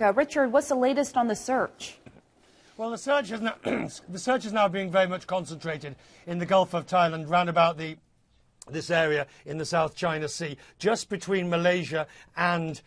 Richard, what's the latest on the search? Well, the search is now being very much concentrated in the Gulf of Thailand, round about this area in the South China Sea, just between Malaysia and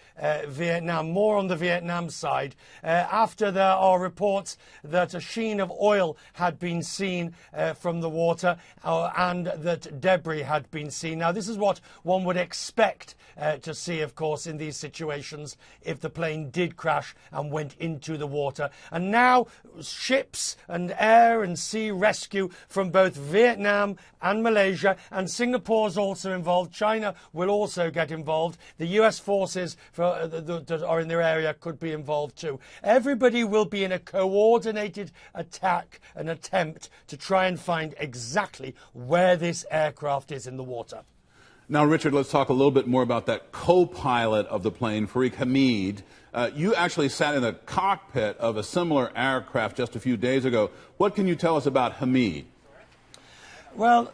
Vietnam, more on the Vietnam side, after there are reports that a sheen of oil had been seen from the water and that debris had been seen. Now, this is what one would expect to see, of course, in these situations if the plane did crash and went into the water. And now ships and air and sea rescue from both Vietnam and Malaysia, and Singapore's also involved. China will also get involved. The US forces that are in their area could be involved too. Everybody will be in a coordinated attack, an attempt to try and find exactly where this aircraft is in the water. Now, Richard, let's talk a little bit more about that co-pilot of the plane, Farik Hamid. You actually sat in the cockpit of a similar aircraft just a few days ago. What can you tell us about Hamid? Well,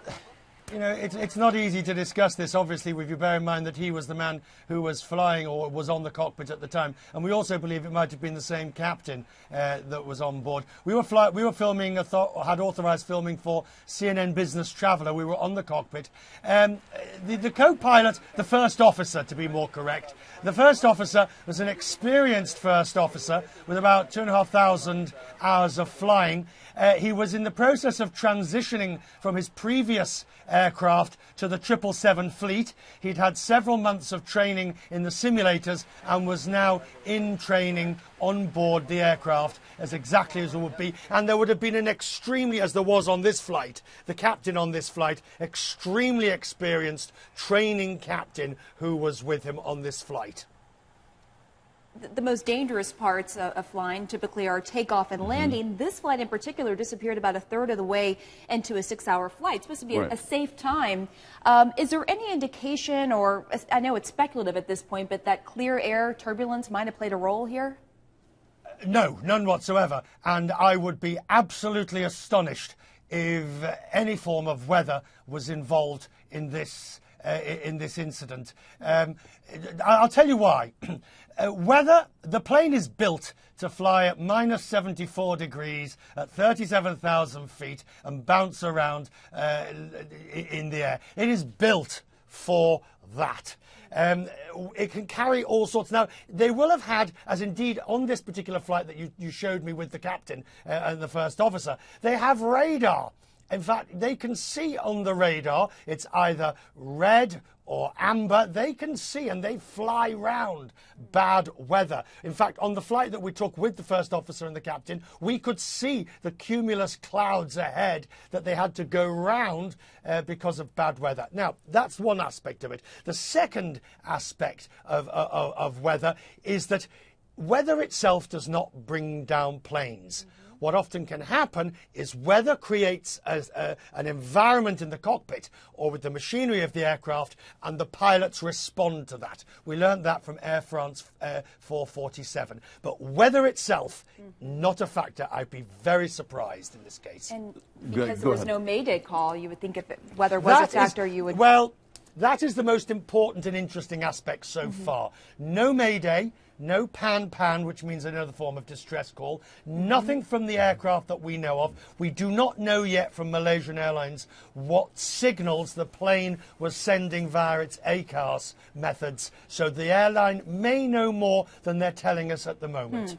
you know, it's not easy to discuss this, obviously, if you bear in mind that he was the man who was flying or was on the cockpit at the time. And we also believe it might have been the same captain that was on board. We were filming, had authorised filming for CNN Business Traveller. We were on the cockpit. The co-pilot, the first officer, to be more correct, the first officer was an experienced first officer with about 2,500 hours of flying. He was in the process of transitioning from his previous aircraft to the 777 fleet. He'd had several months of training in the simulators and was now in training on board the aircraft as exactly as it would be. And there would have been an extremely, as there was on this flight, the captain on this flight, extremely experienced training captain who was with him on this flight. The most dangerous parts of flying typically are takeoff and landing. This flight in particular disappeared about a third of the way into a 6-hour flight. It's supposed to be a safe time. Is there any indication, or I know it's speculative at this point, but that clear air turbulence might have played a role here? No, none whatsoever. And I would be absolutely astonished if any form of weather was involved in this incident. I'll tell you why. Weather, the plane is built to fly at minus 74 degrees at 37,000 feet and bounce around in the air. It is built for that. It can carry all sorts. Now, they will have had, as indeed on this particular flight that you showed me with the captain and the first officer, they have radar. In fact, they can see on the radar, it's either red or amber. They can see and they fly round bad weather. In fact, on the flight that we took with the first officer and the captain, we could see the cumulus clouds ahead that they had to go round because of bad weather. Now, that's one aspect of it. The second aspect of weather is that weather itself does not bring down planes. What often can happen is weather creates an environment in the cockpit or with the machinery of the aircraft, and the pilots respond to that. We learned that from Air France 447. But weather itself, not a factor. I'd be very surprised in this case. And because there was no Mayday call, you would think if weather was a factor, you would... Well, that is the most important and interesting aspect so far. No Mayday. No pan, which means another form of distress call. Nothing from the aircraft that we know of. We do not know yet from Malaysian Airlines what signals the plane was sending via its ACARS methods. So the airline may know more than they're telling us at the moment.